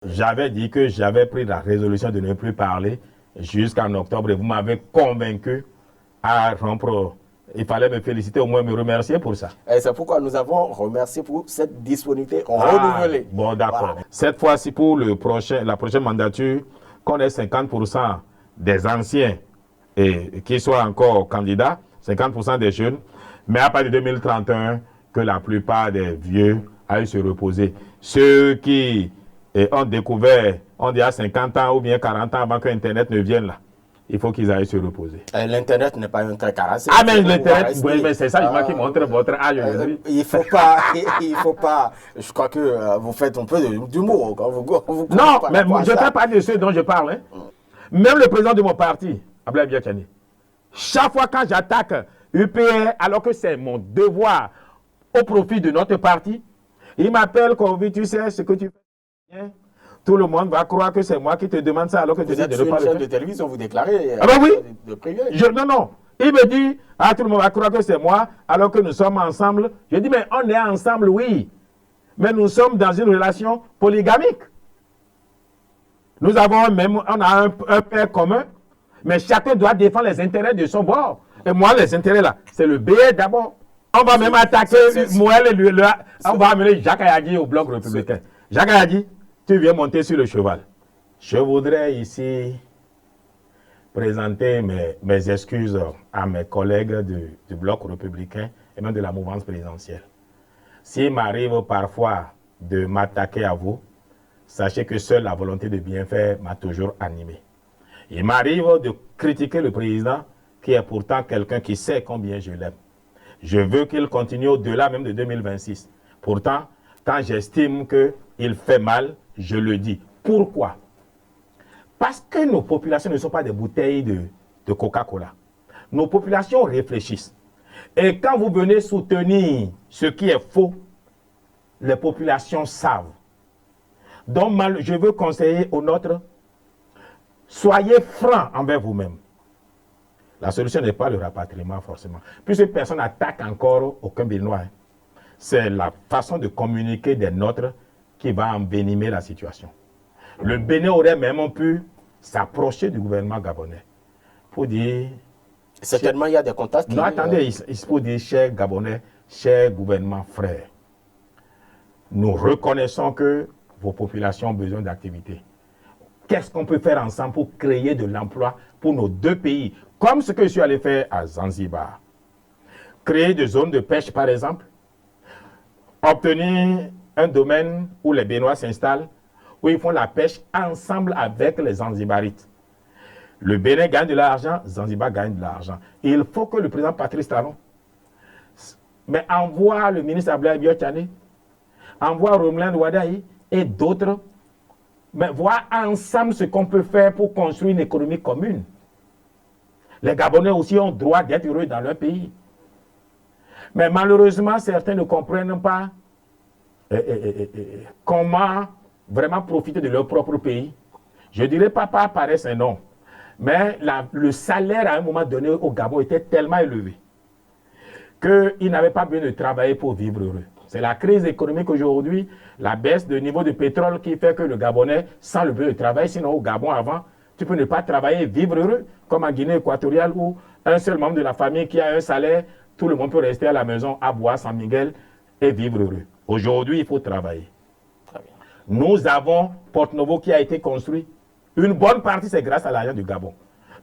J'avais dit que j'avais pris la résolution de ne plus parler jusqu'en octobre et vous m'avez convaincu à rompre. Il fallait me féliciter, au moins me remercier pour ça. Et c'est pourquoi nous avons remercié pour cette disponibilité renouvelée. Bon, d'accord. Voilà. Cette fois-ci, pour la prochaine mandature, qu'on ait 50% des anciens et qui soient encore candidats, 50% des jeunes, mais à partir de 2031, que la plupart des vieux aillent se reposer. Ceux qui ont découvert, ont déjà 50 ans ou bien 40 ans avant que Internet ne vienne là, il faut qu'ils aillent se reposer. L'Internet n'est pas un truc à raser. Ah, mais l'Internet, oui, mais c'est ça qui montre votre âge aujourd'hui. Il faut pas, je crois que vous faites un peu d'humour quand vous non, mais je ne fais pas de ceux dont je parle. Hein. Même le président de mon parti, Abdoulaye Biachani, chaque fois quand j'attaque UPR, alors que c'est mon devoir au profit de notre parti, il m'appelle quand tu sais ce que tu fais. Tout le monde va croire que c'est moi qui te demande ça alors que tu dis de ne pas le faire. Vous êtes sur une chaîne de télévision, vous déclarez ah ben oui. de privé. Non. Il me dit, tout le monde va croire que c'est moi alors que nous sommes ensemble. Je dis, mais on est ensemble, oui. Mais nous sommes dans une relation polygamique. Nous avons on a un père commun, mais chacun doit défendre les intérêts de son bord. Et moi, les intérêts là, c'est le BR d'abord. On va même attaquer Moël et on va amener Jacques Ayadi au bloc républicain. Jacques Ayadi, tu viens monter sur le cheval. Je voudrais ici présenter mes excuses à mes collègues du bloc républicain et même de la mouvance présidentielle. S'il m'arrive parfois de m'attaquer à vous, sachez que seule la volonté de bien faire m'a toujours animé. Il m'arrive de critiquer le président qui est pourtant quelqu'un qui sait combien je l'aime. Je veux qu'il continue au-delà même de 2026. Pourtant, quand j'estime qu'il fait mal, je le dis. Pourquoi? Parce que nos populations ne sont pas des bouteilles de Coca-Cola. Nos populations réfléchissent. Et quand vous venez soutenir ce qui est faux, les populations savent. Donc, je veux conseiller aux nôtres, soyez francs envers vous-même. La solution n'est pas le rapatriement forcément. Puisque personne n'attaque encore aucun Béninois. C'est la façon de communiquer des nôtres qui va envenimer la situation. Le Bénin aurait même pu s'approcher du gouvernement gabonais pour dire... Certainement, il y a des contacts qui... Non, attendez, il faut dire, cher Gabonais, cher gouvernement frère, nous reconnaissons que vos populations ont besoin d'activités. Qu'est-ce qu'on peut faire ensemble pour créer de l'emploi pour nos deux pays? Comme ce que je suis allé faire à Zanzibar. Créer des zones de pêche, par exemple. Obtenir un domaine où les Béninois s'installent, où ils font la pêche ensemble avec les Zanzibarites. Le Bénin gagne de l'argent, Zanzibar gagne de l'argent. Il faut que le président Patrice Talon envoie le ministre Abdoulaye Biachani, envoie Romuald Wadaï et d'autres, voir ensemble ce qu'on peut faire pour construire une économie commune. Les Gabonais aussi ont droit d'être heureux dans leur pays. Mais malheureusement, certains ne comprennent pas comment vraiment profiter de leur propre pays. Je dirais pas par paresse, non. Mais le salaire à un moment donné au Gabon était tellement élevé qu'ils n'avaient pas besoin de travailler pour vivre heureux. C'est la crise économique aujourd'hui, la baisse de niveau de pétrole qui fait que le Gabonais sent le besoin de travail. Sinon, au Gabon, avant, tu peux ne pas travailler et vivre heureux, comme en Guinée équatoriale où un seul membre de la famille qui a un salaire, tout le monde peut rester à la maison, à Bois, San Miguel et vivre heureux. Aujourd'hui, il faut travailler. Nous avons Porte-Novo qui a été construit. Une bonne partie, c'est grâce à l'argent du Gabon.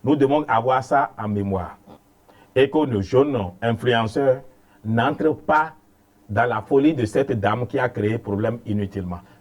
Nous devons avoir ça en mémoire. Et que nos jeunes influenceurs n'entrent pas dans la folie de cette dame qui a créé problème inutilement.